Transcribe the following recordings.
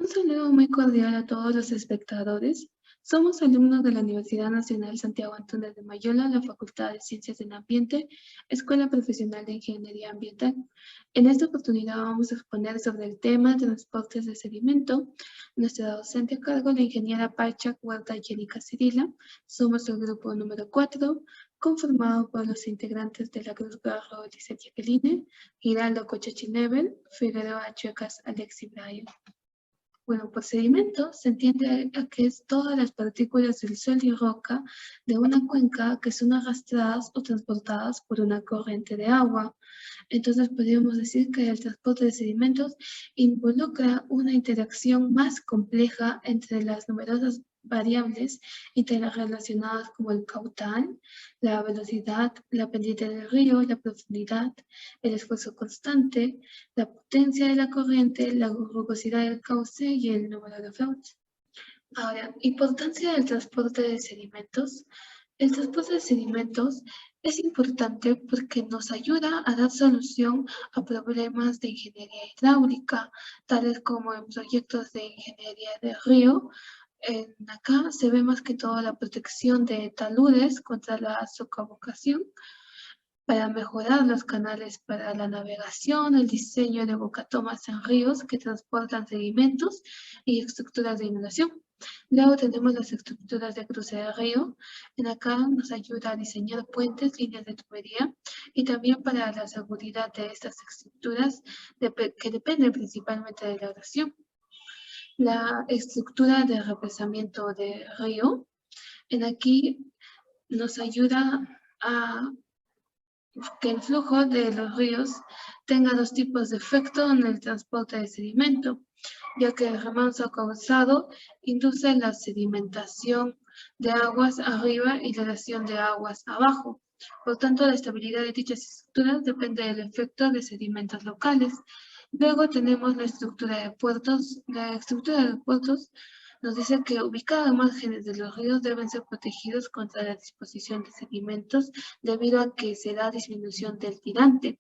Un saludo muy cordial a todos los espectadores. Somos alumnos de la Universidad Nacional Santiago Antúnez de Mayola, la Facultad de Ciencias del Ambiente, Escuela Profesional de Ingeniería Ambiental. En esta oportunidad vamos a exponer sobre el tema transportes de sedimento. Nuestra docente a cargo, la ingeniera Pacha Huerta Yélica Cirila. Somos el grupo número 4, conformado por los integrantes de la Cruz Garro, Lizeth Jacqueline, Giraldo Cochachinevel, Figueroa Chuecas, Alexi Bryan. Bueno, por sedimento se entiende a que es todas las partículas del suelo y roca de una cuenca que son arrastradas o transportadas por una corriente de agua. Entonces podríamos decir que el transporte de sedimentos involucra una interacción más compleja entre las numerosas variables interrelacionadas como el caudal, la velocidad, la pendiente del río, la profundidad, el esfuerzo constante, la potencia de la corriente, la rugosidad del cauce y el número de flautas. Ahora, importancia del transporte de sedimentos. El transporte de sedimentos es importante porque nos ayuda a dar solución a problemas de ingeniería hidráulica, tales como en proyectos de ingeniería de río. Acá se ve más que todo la protección de taludes contra la socavocación, para mejorar los canales para la navegación, el diseño de bocatomas en ríos que transportan sedimentos y estructuras de inundación. Luego tenemos las estructuras de cruce de río. En acá nos ayuda a diseñar puentes, líneas de tubería y también para la seguridad de estas estructuras que dependen principalmente de la erosión. La estructura de represamiento de río. En aquí nos ayuda a que el flujo de los ríos tenga dos tipos de efecto en el transporte de sedimento, ya que el remanso causado induce la sedimentación de aguas arriba y la erosión de aguas abajo. Por tanto, la estabilidad de dichas estructuras depende del efecto de sedimentos locales. Luego tenemos la estructura de puertos. La estructura de puertos nos dice que ubicados a márgenes de los ríos deben ser protegidos contra la disposición de sedimentos debido a que se da disminución del tirante.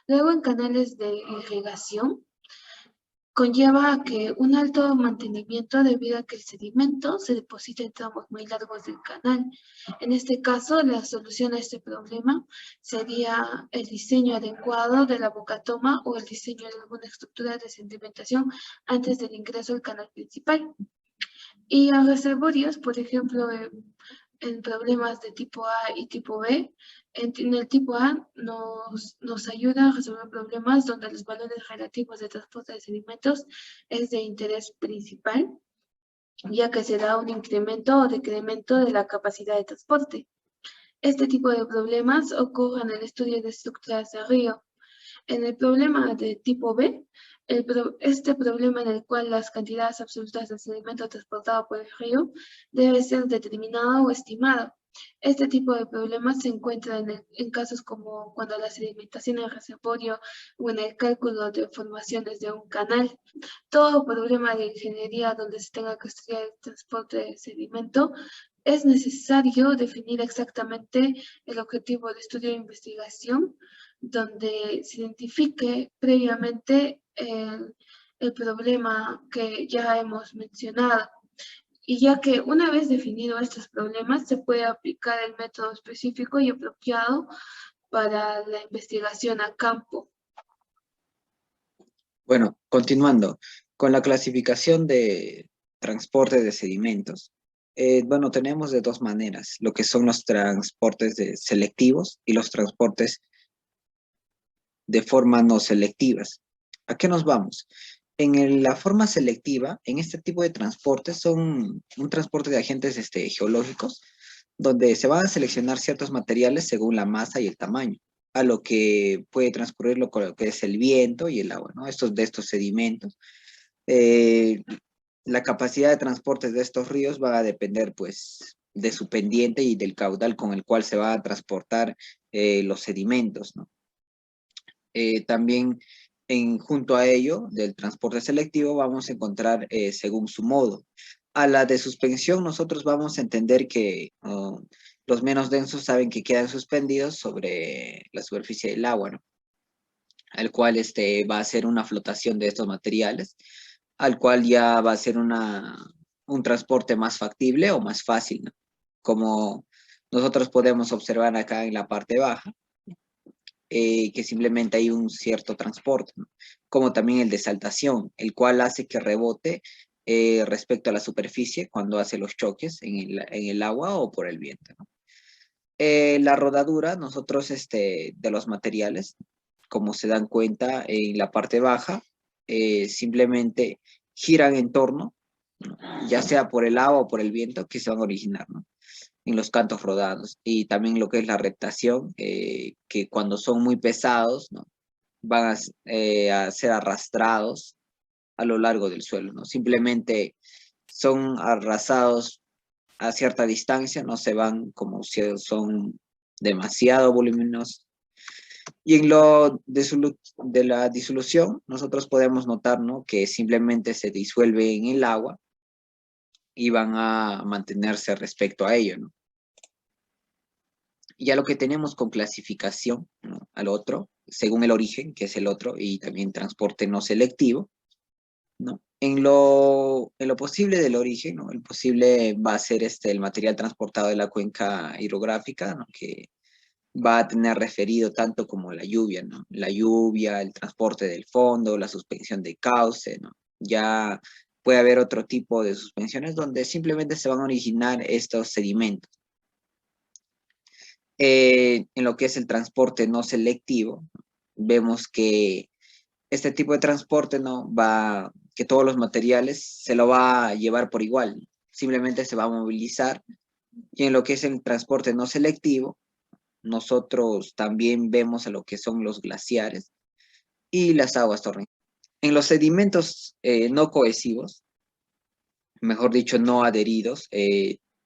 Luego, en canales de irrigación, conlleva a que un alto mantenimiento debido a que el sedimento se deposita en tramos muy largos del canal. En este caso, la solución a este problema sería el diseño adecuado de la bocatoma o el diseño de alguna estructura de sedimentación antes del ingreso al canal principal. Y en reservorios, por ejemplo, en problemas de tipo A y tipo B, en el tipo A nos ayuda a resolver problemas donde los valores relativos de transporte de sedimentos es de interés principal, ya que se da un incremento o decremento de la capacidad de transporte. Este tipo de problemas ocurre en el estudio de estructuras de río. En el problema de tipo B, este problema en el cual las cantidades absolutas de sedimento transportado por el río debe ser determinada o estimada. Este tipo de problemas se encuentra en casos como cuando la sedimentación en el reservorio o en el cálculo de formaciones de un canal. Todo problema de ingeniería donde se tenga que estudiar el transporte de sedimento es necesario definir exactamente el objetivo de estudio e investigación, donde se identifique previamente el problema que ya hemos mencionado. Y ya que una vez definido estos problemas, se puede aplicar el método específico y apropiado para la investigación a campo. Bueno, continuando con la clasificación de transporte de sedimentos. Bueno, tenemos de dos maneras, lo que son los transportes selectivos y los transportes de forma no selectivas. ¿A qué nos vamos? En la forma selectiva, en este tipo de transportes son un transporte de agentes geológicos, donde se van a seleccionar ciertos materiales según la masa y el tamaño, a lo que puede transcurrir lo que es el viento y el agua, ¿no? De estos sedimentos. La capacidad de transporte de estos ríos va a depender, pues, de su pendiente y del caudal con el cual se va a transportar los sedimentos, ¿no? También junto a ello, del transporte selectivo, vamos a encontrar según su modo. A la de suspensión, nosotros vamos a entender que los menos densos saben que quedan suspendidos sobre la superficie del agua, ¿no? Al cual va a ser una flotación de estos materiales. al cual ya va a ser un transporte más factible o más fácil, ¿no? Como nosotros podemos observar acá en la parte baja, que simplemente hay un cierto transporte, ¿no? Como también el de saltación, el cual hace que rebote respecto a la superficie cuando hace los choques en el agua o por el viento, ¿no? La rodadura, nosotros de los materiales, como se dan cuenta en la parte baja, simplemente giran en torno, ¿no? Ya sea por el agua o por el viento que se van a originar, ¿no? En los cantos rodados. Y también lo que es la reptación, que cuando son muy pesados, ¿no? Van a ser arrastrados a lo largo del suelo, ¿no? Simplemente son arrasados a cierta distancia, no se van como si son demasiado voluminosos. Y en lo de la disolución, nosotros podemos notar, ¿no? Que simplemente se disuelve en el agua y van a mantenerse respecto a ello, ¿no? Ya lo que tenemos con clasificación, ¿no? Al otro, según el origen, que es el otro, y también transporte no selectivo, ¿no? En lo posible del origen, ¿no? El posible va a ser el material transportado de la cuenca hidrográfica, ¿no? Que va a tener referido tanto como la lluvia, ¿no? La lluvia, el transporte del fondo, la suspensión de cauce, ¿no? Ya puede haber otro tipo de suspensiones donde simplemente se van a originar estos sedimentos. En lo que es el transporte no selectivo, vemos que este tipo de transporte no va, que todos los materiales se lo va a llevar por igual, simplemente se va a movilizar. Y en lo que es el transporte no selectivo, nosotros también vemos a lo que son los glaciares y las aguas torrenciales. En los sedimentos no cohesivos, mejor dicho, no adheridos,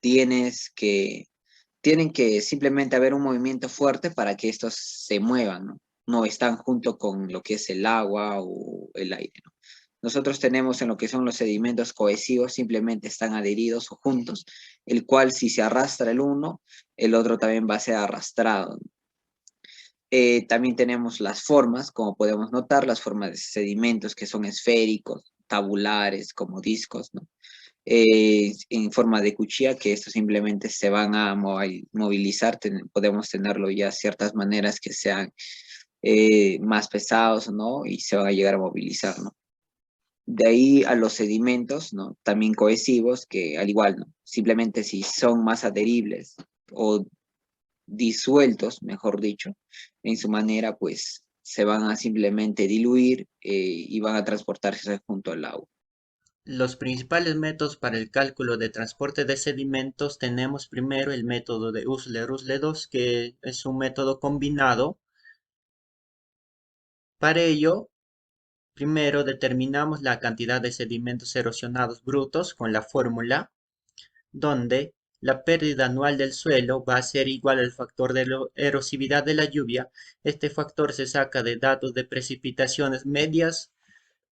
tienes que tienen que simplemente haber un movimiento fuerte para que estos se muevan, ¿no? No están junto con lo que es el agua o el aire, ¿no? Nosotros tenemos en lo que son los sedimentos cohesivos, simplemente están adheridos o juntos, el cual si se arrastra el uno, el otro también va a ser arrastrado, ¿no? También tenemos las formas, como podemos notar, las formas de sedimentos que son esféricos, tabulares, como discos, ¿no? En forma de cuchilla, que estos simplemente se van a movilizar, podemos tenerlo ya ciertas maneras que sean más pesados, ¿no? Y se van a llegar a movilizar, ¿no? De ahí a los sedimentos, ¿no? También cohesivos, que al igual, ¿no? Simplemente si son más adheribles o disueltos, mejor dicho, en su manera, pues se van a simplemente diluir y van a transportarse junto al agua. Los principales métodos para el cálculo de transporte de sedimentos tenemos primero el método de Usler-Usle-2, que es un método combinado. Para ello, primero determinamos la cantidad de sedimentos erosionados brutos con la fórmula, donde la pérdida anual del suelo va a ser igual al factor de erosividad de la lluvia. Este factor se saca de datos de precipitaciones medias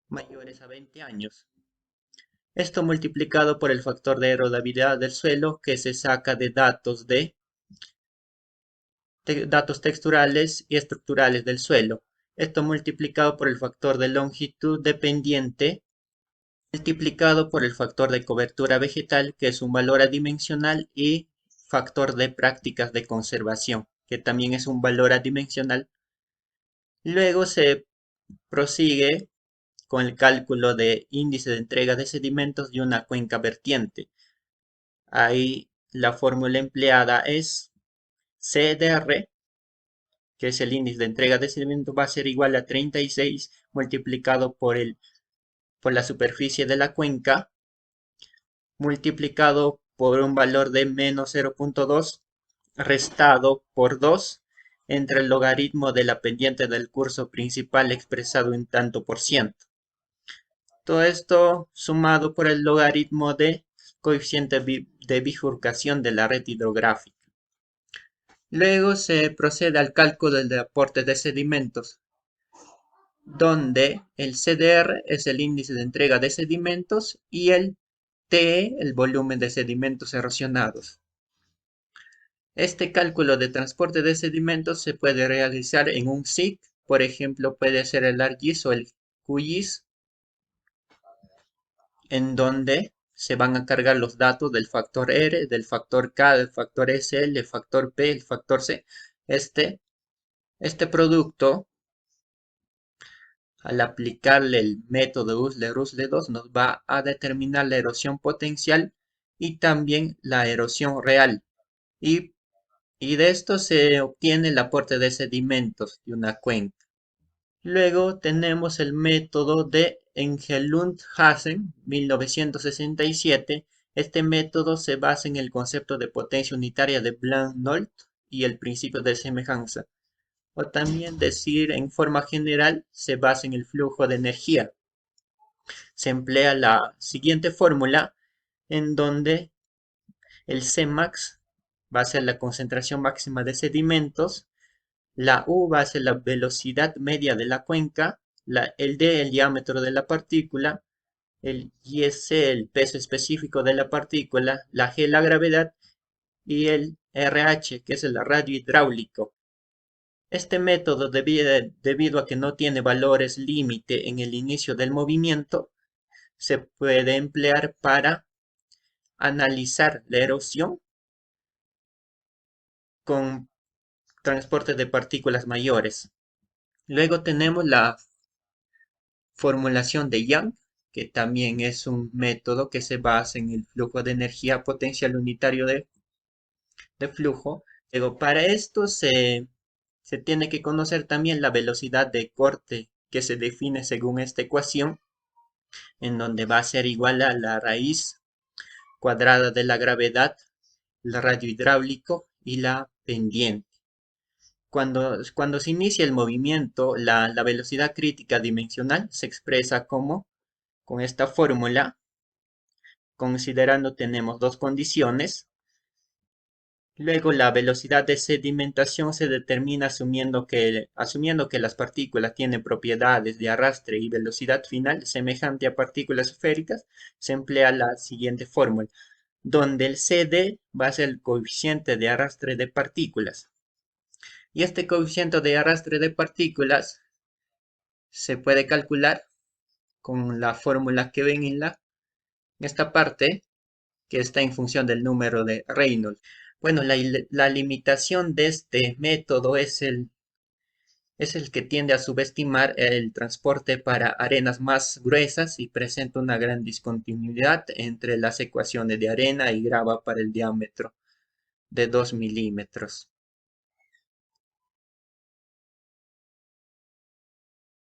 mayores a 20 años. Esto multiplicado por el factor de erodibilidad del suelo que se saca de datos texturales y estructurales del suelo. Esto multiplicado por el factor de longitud dependiente multiplicado por el factor de cobertura vegetal, que es un valor adimensional, y factor de prácticas de conservación, que también es un valor adimensional. Luego se prosigue con el cálculo de índice de entrega de sedimentos de una cuenca vertiente. Ahí la fórmula empleada es CDR, que es el índice de entrega de sedimentos, va a ser igual a 36 multiplicado por la superficie de la cuenca, multiplicado por un valor de menos 0.2, restado por 2 entre el logaritmo de la pendiente del curso principal expresado en tanto por ciento. Todo esto sumado por el logaritmo de coeficiente de bifurcación de la red hidrográfica. Luego se procede al cálculo del aporte de sedimentos, donde el CDR es el índice de entrega de sedimentos y el TE el volumen de sedimentos erosionados. Este cálculo de transporte de sedimentos se puede realizar en un SIC, por ejemplo puede ser el ArcGIS o el QGIS. en donde se van a cargar los datos del factor R, del factor K, del factor SL, el factor P, el factor C. Este producto, al aplicarle el método Usler-2, nos va a determinar la erosión potencial y también la erosión real. Y de esto se obtiene el aporte de sedimentos de una cuenca. Luego tenemos el método de Engelund-Hazen, 1967. Este método se basa en el concepto de potencia unitaria de Black-Knott y el principio de semejanza. O también decir en forma general, se basa en el flujo de energía. Se emplea la siguiente fórmula en donde el Cmax va a ser la concentración máxima de sedimentos, la U va a ser la velocidad media de la cuenca, el D el diámetro de la partícula, el IC el peso específico de la partícula, la G la gravedad y el RH que es el radio hidráulico. Este método, debido a que no tiene valores límite en el inicio del movimiento, se puede emplear para analizar la erosión con transporte de partículas mayores. Luego tenemos la formulación de Young, que también es un método que se basa en el flujo de energía potencial unitario de flujo. Luego, para esto se tiene que conocer también la velocidad de corte que se define según esta ecuación, en donde va a ser igual a la raíz cuadrada de la gravedad, el radio hidráulico y la pendiente. Cuando se inicia el movimiento, la velocidad crítica dimensional se expresa como con esta fórmula, considerando tenemos dos condiciones. Luego la velocidad de sedimentación se determina asumiendo que las partículas tienen propiedades de arrastre y velocidad final semejante a partículas esféricas, se emplea la siguiente fórmula, donde el CD va a ser el coeficiente de arrastre de partículas. Y este coeficiente de arrastre de partículas se puede calcular con la fórmula que ven en esta parte, que está en función del número de Reynolds. Bueno, la limitación de este método es el que tiende a subestimar el transporte para arenas más gruesas y presenta una gran discontinuidad entre las ecuaciones de arena y grava para el diámetro de 2 milímetros.